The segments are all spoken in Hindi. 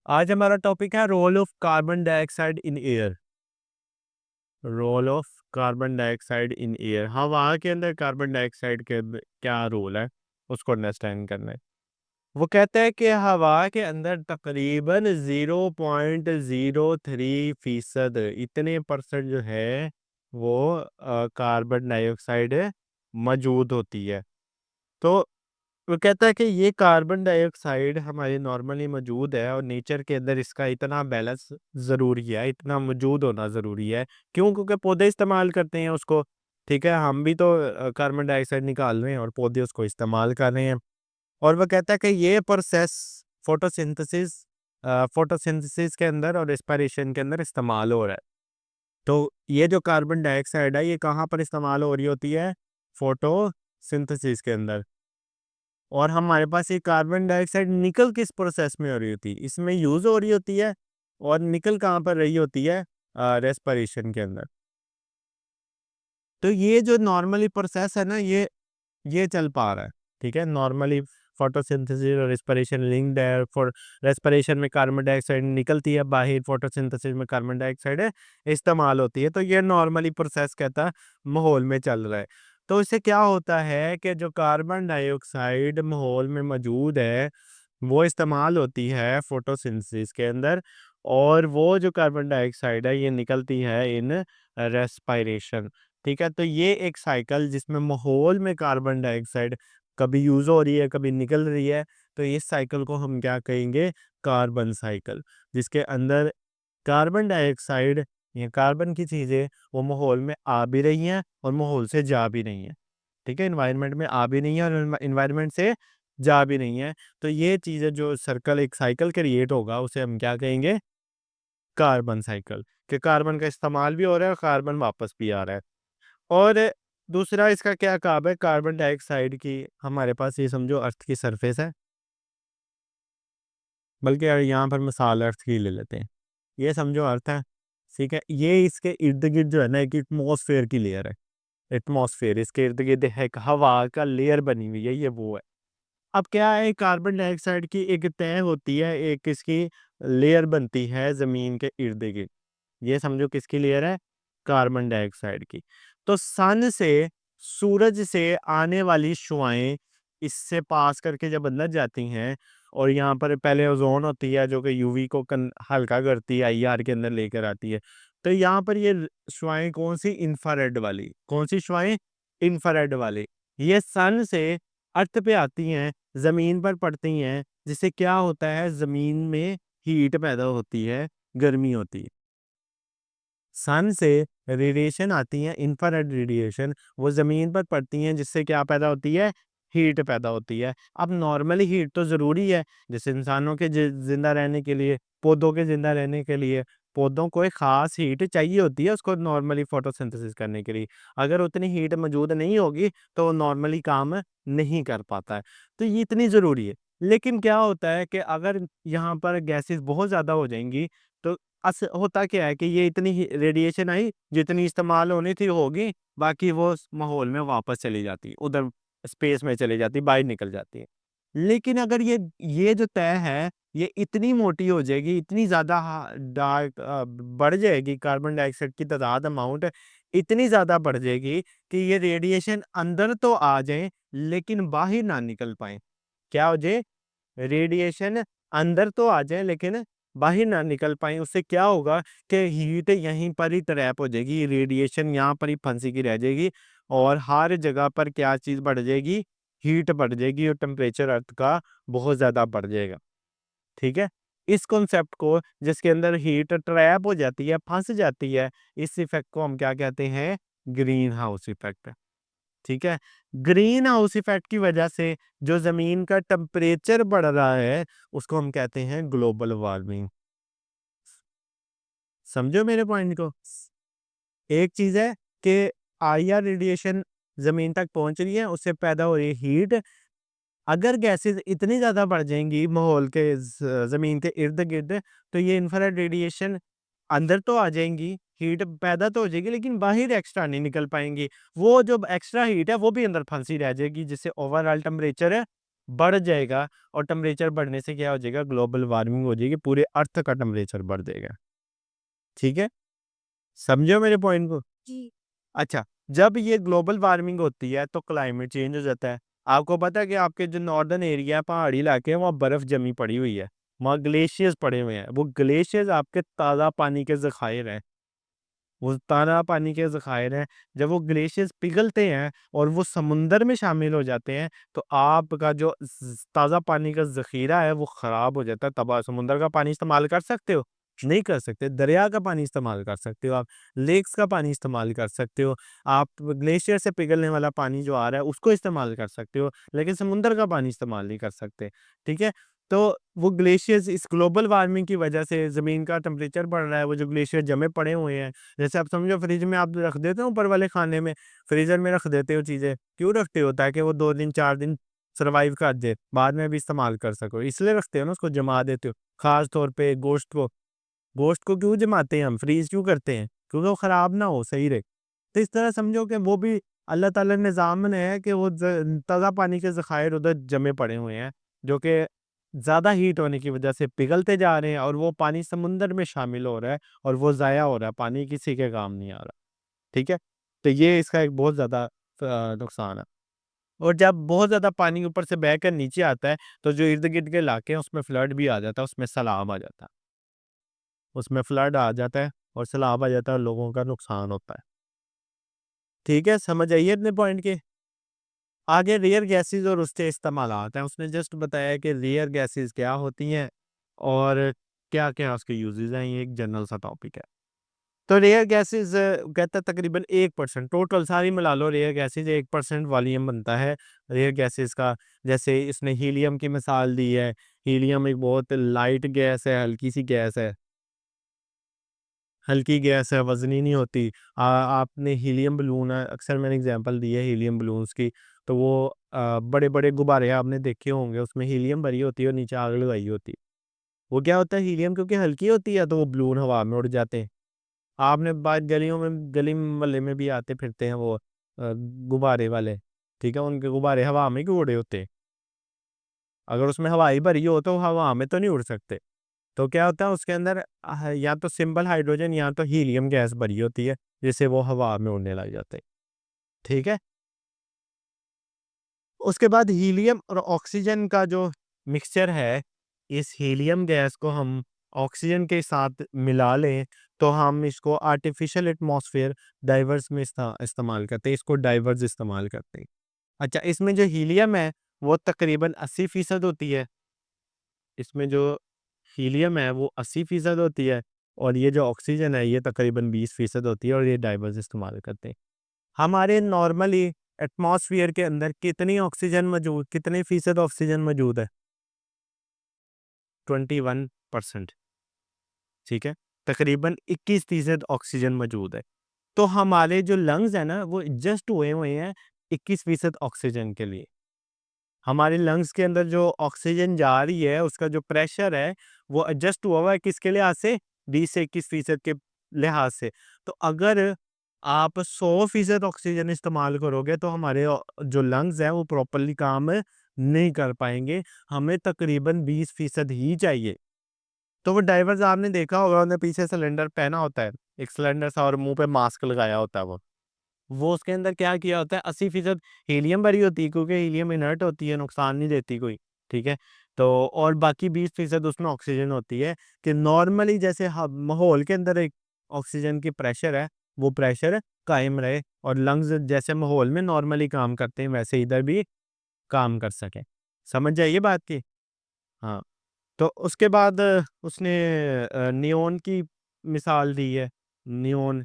आज हमारा टॉपिक है role of carbon dioxide in air. Role of carbon dioxide in air, हवा के अंदर कार्बन डाइऑक्साइड के क्या रोल है उसको अंडरस्टैंड करना है। वो कहता है कि हवा के अंदर तकरीबन 0.03% इतने परसेंट जो है वो कार्बन डाइऑक्साइड मौजूद होती है। तो वो कहता है कि ये कार्बन डाइऑक्साइड हमारे नॉर्मली मौजूद है और नेचर के अंदर इसका इतना बैलेंस ज़रूरी है, इतना मौजूद होना ज़रूरी है। क्यों? क्योंकि पौधे इस्तेमाल करते हैं उसको। ठीक है, हम भी तो कार्बन डाइऑक्साइड निकाल रहे हैं और पौधे उसको इस्तेमाल कर रहे हैं। और वो कहता है कि ये प्रोसेस फोटोसिंथेसिस फोटोसिंथेसिस के अंदर और रेस्पिरेशन के अंदर इस्तेमाल हो रहा है। तो ये जो कार्बन डाइऑक्साइड है ये कहाँ पर इस्तेमाल हो रही होती है? फोटोसिंथेसिस के अंदर। और हमारे पास ये कार्बन डाइऑक्साइड निकल किस प्रोसेस में हो रही होती है? इसमें यूज़ हो रही होती है। और निकल कहाँ पर रही होती है? रेस्पिरेशन के अंदर। तो ये जो नॉर्मली प्रोसेस है ना, ये चल पा रहा है। ठीक है, नॉर्मली फोटोसिंथेसिस और रेस्पिरेशन लिंक्ड है। फॉर रेस्पिरेशन में कार्बन डाइऑक्साइड निकलती है बाहर, फोटोसिंथेसिस में कार्बन डाइऑक्साइड इस्तेमाल होती है। तो ये नॉर्मली प्रोसेस कहता है माहौल में चल रहा है। तो इससे क्या होता है कि जो कार्बन डाइऑक्साइड माहौल में मौजूद है वो इस्तेमाल होती है फोटोसिंथेसिस के अंदर। और वो जो कार्बन डाइऑक्साइड है ये निकलती है इन रेस्पिरेशन। ठीक है, तो ये एक साइकिल जिसमें माहौल में कार्बन डाइऑक्साइड कभी यूज़ हो रही है, कभी निकल रही है। तो इस साइकिल को हम क्या कहेंगे? Carbon cycle. जिसके अंदर कार्बन डाइऑक्साइड या कार्बन की चीज़ें वो माहौल में आ भी रही हैं और माहौल से जा भी रही हैं। ठीक है, एनवायरनमेंट में आ भी नहीं है और एनवायरनमेंट से जा भी नहीं है। तो ये चीज़ें जो सर्कल एक साइकिल क्रिएट होगा उसे हम क्या कहेंगे? Carbon cycle. कि कार्बन का इस्तेमाल भी हो रहा है और कार्बन वापस भी आ रहा है। और दूसरा इसका क्या काम है? कार्बन डाइऑक्साइड की हमारे पास ये समझो अर्थ की सरफेस है। बल्कि यार यहाँ पर मिसाल अर्थ की ले लेते हैं। ये समझो अर्थ है। ठीक है, ये इसके इर्द गिर्द जो है ना एक एटमॉस्फेयर की लेयर है। एटमॉस्फेयर इसके इर्द गिर्द है, एक हवा का लेयर बनी हुई है, ये वो है। अब क्या है, कार्बन डाइऑक्साइड की एक तह होती है, एक इसकी लेयर बनती है ज़मीन के इर्द-गिर्द। ये समझो किसकी लेयर है? कार्बन डाइऑक्साइड की। तो सन से, सूरज से आने वाली शुआएँ इससे पास करके जब अंदर जाती हैं और यहाँ पर पहले ओज़ोन होती है जो कि यूवी को हल्का करती है, आईआर के अंदर लेकर आती है। तो यहाँ पर ये शुआएँ कौन-सी? इंफ्रारेड वाली। कौन-सी शुआएँ? इंफ्रारेड वाली। ये सन से अर्थ पे आती हैं, ज़मीन पर पड़ती हैं, जिससे क्या होता है? ज़मीन में हीट पैदा होती है, गर्मी होती है। सन से रेडिएशन आती है, इंफ्रारेड रेडिएशन, वो ज़मीन पर पड़ती हैं जिससे क्या पैदा होती है? हीट पैदा होती है। अब नॉर्मली हीट तो ज़रूरी है, जैसे इंसानों के ज़िंदा रहने के लिए, पौधों के ज़िंदा रहने के लिए, पौधों को एक ख़ास हीट चाहिए होती है उसको नॉर्मली फ़ोटोसिंथेसिस करने के लिए। अगर उतनी हीट मौजूद नहीं होगी, तो वो नॉर्मली काम नहीं कर पाता है। तो ये इतनी ज़रूरी है। लेकिन क्या होता है कि अगर यहाँ पर गैसेज़ बहुत ज़्यादा हो जाएँगी, तो होता क्या है कि ये इतनी ही रेडिएशन आई जितनी इस्तेमाल होनी थी होगी, बाकी वो माहौल में वापस चली जाती है, उधर स्पेस में चली जाती है, बाहर निकल जाती है। लेकिन अगर ये जो तय है ये इतनी मोटी हो जाएगी, इतनी ज़्यादा बढ़ जाएगी, कार्बन डाइऑक्साइड की तादाद अमाउंट इतनी ज़्यादा बढ़ जाएगी कि ये रेडिएशन अंदर तो आ जाए लेकिन बाहर ना निकल पाए। क्या हो जाए? रेडिएशन अंदर तो आ जाए लेकिन बाहर ना निकल पाए। उससे क्या होगा कि हीट यहीं पर ही ट्रैप हो जाएगी, रेडिएशन यहाँ पर ही फंसी की रह जाएगी और हर जगह पर क्या चीज़ बढ़ जाएगी? हीट बढ़ जाएगी और टेम्परेचर अर्थ का बहुत ज़्यादा बढ़ जाएगा। ठीक है? इस कॉन्सेप्ट को, जिसके अंदर हीट ट्रैप हो जाती है, फंस जाती है, इस इफ़ेक्ट को हम क्या कहते हैं? Green house effect. ठीक है? ग्रीन हाउस इफ़ेक्ट की वजह से जो ज़मीन का टेम्परेचर बढ़ रहा है, उसको हम कहते हैं ग्लोबल वार्मिंग। समझो मेरे पॉइंट को? एक चीज़ है कि आईआर रेडिएशन ज़मीन तक पहुँच रही है, उससे पैदा हो रही है हीट। अगर गैसेज़ इतनी ज़्यादा बढ़ जाएँगी माहौल के ज़मीन के इर्द-गिर्द, तो ये इंफ्रारेड रेडिएशन अंदर तो आ जाएँगी, हीट पैदा तो हो जाएगी लेकिन बाहर एक्स्ट्रा नहीं निकल पाएँगी। वो जो एक्स्ट्रा हीट है वो भी अंदर फँसी रह जाएगी, जिससे ओवरऑल टेम्परेचर बढ़ जाएगा, और टेम्परेचर बढ़ने से क्या हो जाएगा, ग्लोबल वार्मिंग हो जाएगी, पूरे अर्थ का टेम्परेचर बढ़ जाएगा। ठीक है, समझो मेरे पॉइंट को। जी। अच्छा, जब ये ग्लोबल वार्मिंग होती है तो क्लाइमेट चेंज हो जाता है। आपको पता है कि आपके जो नॉर्दर्न एरिया है, पहाड़ी इलाके हैं, वहाँ बर्फ जमी पड़ी हुई है, वहाँ ग्लेशियर्स पड़े हुए हैं। वो ग्लेशियर्स आपके ताज़ा पानी के ज़खायर हैं, वो ताज़ा पानी के ज़खायर हैं। जब वो ग्लेशियर्स पिघलते हैं और वो समुंदर में शामिल हो जाते हैं, तो आपका जो ताज़ा पानी का ज़ख़ीरा है वो ख़राब हो जाता है। तब आप समुंदर का पानी इस्तेमाल कर सकते हो? नहीं कर सकते। दरिया का पानी इस्तेमाल कर सकते हो आप, लेक्स का पानी इस्तेमाल कर सकते हो, आप ग्लेशियर से पिघलने वाला पानी जो आ रहा है उसको इस्तेमाल कर सकते हो, लेकिन समुंदर का पानी इस्तेमाल नहीं कर सकते। ठीक है? तो वो ग्लेशियर्स इस ग्लोबल वार्मिंग की वजह से ज़मीन का टेम्परेचर बढ़ रहा है, वो जो ग्लेशियर जमे पड़े हुए हैं, जैसे आप समझो फ्रिज में आप रख देते हो ऊपर वाले खाने में, फ्रीज़र में रख देते हो चीज़ें, क्यों रखते हो? ताकि वो 2 दिन 4 दिन सर्वाइव कर जाए, बाद में भी इस्तेमाल कर सको, इसलिए रखते हो ना, उसको जमा देते हो। ख़ास तौर पे गोश्त को क्यों जमाते हैं हम, फ्रीज़ क्यों करते हैं? क्योंकि वो ख़राब ना हो, सही रहे। तो इस तरह समझो कि वो भी अल्लाह ताला ने निज़ाम बनाया है कि वो ताज़ा पानी के ज़खायर उधर जमे पड़े हुए हैं, जो कि ज़्यादा हीट होने की वजह से पिघलते जा रहे हैं, और वो पानी समुंदर में शामिल हो रहा है, और वो ज़ाया हो रहा है, पानी किसी के काम नहीं आ रहा। ठीक है? तो ये इसका एक बहुत ज़्यादा नुकसान है। और जब बहुत ज़्यादा पानी ऊपर से बह कर नीचे आता है, तो जो इर्द-गिर्द के इलाके हैं उसमें फ्लड भी आ जाता है, उसमें सैलाब आ जाता है। उसमें फ्लड आ जाता है और सैलाब आ जाता है और लोगों का नुकसान होता है। ठीक है, समझ आई है अपने पॉइंट के? आगे रेयर गैसेज़ और उसके इस्तेमालात हैं। उसने जस्ट बताया कि रेयर गैसेज़ क्या होती हैं और क्या-क्या उसके यूज़ेज़ हैं, ये एक जनरल सा टॉपिक है। तो रेयर गैसेज़ कहता है तकरीबन 1% टोटल सारी मिला लो, रेयर गैसेज़ 1% वॉल्यूम बनता है रेयर गैसेज़ का। जैसे इसने हीलियम की मिसाल दी है। हीलियम एक बहुत लाइट गैस है, हल्की-सी गैस है। हल्की गैस है, वज़नी नहीं होती। आपने हीलियम बलून अक्सर मैंने एग्ज़ाम्पल दी है हीलियम बलून्स की, तो वो बड़े-बड़े गुब्बारे आपने देखे होंगे, उसमें हीलियम भरी होती है और नीचे आग लगाई होती है। वो क्या होता है, हीलियम क्योंकि हल्की होती है तो वो बलून हवा में उड़ जाते हैं। आपने बात गलियों में गली मोहल्ले में भी आते फिरते हैं वो गुब्बारे वाले, ठीक है? उनके गुब्बारे हवा में क्यों उड़े होते हैं? अगर उसमें हवा ही भरी हो तो हवा में तो नहीं उड़ सकते। तो क्या होता है उसके अंदर या तो सिंपल हाइड्रोजन या तो हीलियम गैस भरी होती है, जिससे वो हवा में उड़ने लग जाते हैं। ठीक है? उसके बाद हीलियम और ऑक्सीजन का जो मिक्सचर है, इस हीलियम गैस को हम ऑक्सीजन के साथ मिला लें, तो हम इसको आर्टिफ़िशियल एटमॉस्फेयर डाइवर्स में इस्तेमाल करते हैं, इसको डाइवर्स इस्तेमाल करते हैं। अच्छा, इसमें जो हीलियम है, वो तकरीबन 80% होती है। इसमें जो हीलियम है, वो 80% होती है, और ये जो ऑक्सीजन है, ये तकरीबन 20% होती है, और ये डाइवर्स इस्तेमाल करते हैं। हमारे नॉर्मली एटमॉस्फेयर के अंदर कितने फ़ीसद ऑक्सीजन मौजूद है? 21%। ठीक है? तकरीबन 21% ऑक्सीजन मौजूद है। तो हमारे जो लंग्स हैं ना, वो एडजस्ट हुए हुए हैं 21% ऑक्सीजन के लिए। हमारे लंग्स के अंदर जो ऑक्सीजन जा रही है, उसका जो प्रेशर है, वो एडजस्ट हुआ हुआ है किसके लिहाज से? 20 से 21% के लिहाज से। तो अगर आप 100% ऑक्सीजन इस्तेमाल करोगे, तो हमारे जो लंग्स हैं, वो प्रॉपर्ली काम नहीं कर पाएँगे। हमें तकरीबन 20% ही चाहिए। तो वो डाइवर्स आपने देखा होगा, उन्होंने पीछे सिलेंडर पहना होता है, एक सिलेंडर सा, और मुँह पे मास्क लगाया होता है वो। वो उसके अंदर क्या किया होता है, 80% हीलियम भरी होती है, क्योंकि हीलियम इनर्ट होती है, नुकसान नहीं देती कोई, ठीक है? तो और बाकी 20% उसमें ऑक्सीजन होती है, कि नॉर्मली जैसे माहौल के अंदर एक ऑक्सीजन की प्रेशर है, वो प्रेशर कायम रहे, और लंग्स जैसे माहौल में नॉर्मली काम करते हैं, वैसे इधर भी काम कर सकें। समझ आई ये बात की? हाँ। तो उसके बाद उसने नियॉन की मिसाल दी है। नियॉन,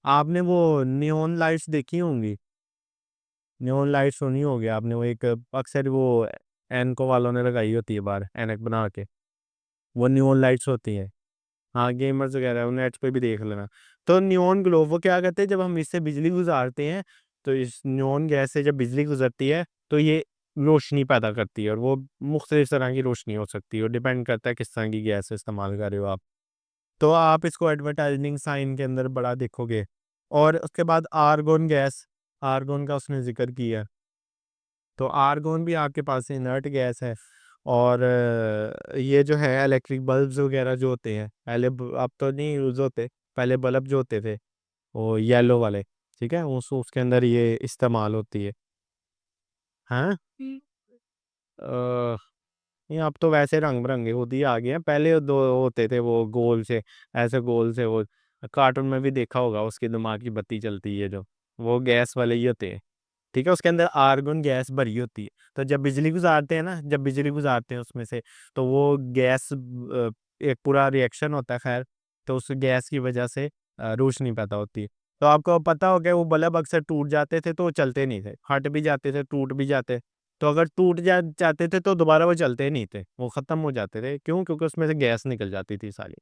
आपने वो नियॉन लाइट्स देखी होंगी। नियॉन लाइट सुनी होगी आपने, वो एक अक्सर वो एनको वालों ने लगाई होती है बाहर, ऐनक बना के। वो नियॉन लाइट्स होती हैं। हाँ, गेमर्स वगैरह, वो नेट पे भी देख लेना। तो नियॉन ग्लो वो क्या कहते हैं, जब हम इससे बिजली गुज़ारते हैं, तो इस नियॉन गैस से जब बिजली गुज़रती है, तो ये रोशनी पैदा करती है, और वो मुख्तलिफ तरह की रोशनी हो सकती है, और डिपेंड करता है किस तरह की गैस इस्तेमाल कर रहे हो आप। तो आप इसको एडवर्टाइजिंग साइन के अंदर बड़ा देखोगे। और उसके बाद आर्गन गैस, आर्गन का उसने ज़िक्र किया। तो आर्गोन भी आपके पास इनर्ट गैस है। और ये जो है इलेक्ट्रिक बल्ब्स वगैरह जो होते हैं, पहले अब तो नहीं यूज़ होते, पहले बल्ब जो होते थे वो येलो वाले, ठीक है, उसके अंदर ये इस्तेमाल होती है। हाँ। नहीं, अब तो वैसे रंग बिरंगे होती आ गए हैं, पहले दो होते थे वो गोल से, ऐसे गोल से, वो कार्टून में भी देखा होगा, उसके दिमाग की बत्ती चलती है जो, वो गैस वाले ही होते हैं। ठीक है, उसके अंदर आर्गन गैस भरी होती है। तो जब बिजली गुजारते हैं ना, जब बिजली गुजारते हैं उसमें से, तो वो गैस एक पूरा रिएक्शन होता है, खैर, तो उस गैस की वजह से रोशनी पैदा होती है। तो आपको पता हो गया, वो बल्ब अक्सर टूट जाते थे तो वो चलते नहीं थे, फट भी जाते थे, टूट भी जाते। तो अगर टूट जाते थे तो दोबारा वो चलते नहीं थे, वो ख़त्म हो जाते थे। क्यों? क्योंकि उसमें से गैस निकल जाती थी सारी।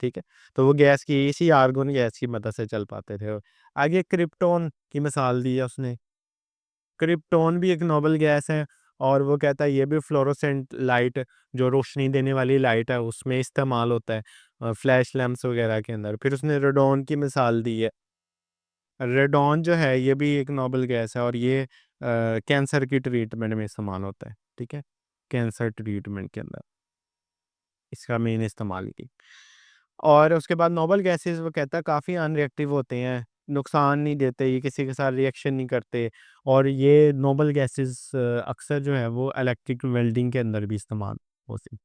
ठीक है? तो वो गैस की, इसी आर्गन गैस की मदद से चल पाते थे। आगे क्रिप्टॉन की मिसाल दी है उसने। क्रिप्टॉन भी एक नोबल गैस है, और वो कहता है ये भी फ्लोरोसेंट लाइट, जो रोशनी देने वाली लाइट है, उसमें इस्तेमाल होता है, फ्लैश लैंप्स वगैरह के अंदर। फिर उसने रेडॉन की मिसाल दी है। रेडॉन जो है ये भी एक नोबल गैस है, और ये कैंसर की ट्रीटमेंट में इस्तेमाल होता है। ठीक है? कैंसर ट्रीटमेंट के अंदर इसका मेन इस्तेमाल की। और उसके बाद नोबल गैसेस वो कहता है काफ़ी अनरिएक्टिव होते हैं, नुकसान नहीं देते, ये किसी के साथ रिएक्शन नहीं करते। और ये नोबल गैसेस अक्सर जो है वो इलेक्ट्रिक वेल्डिंग के अंदर भी इस्तेमाल होती है।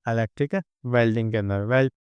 इलेक्ट्रिक वेल्डिंग के अंदर, वेल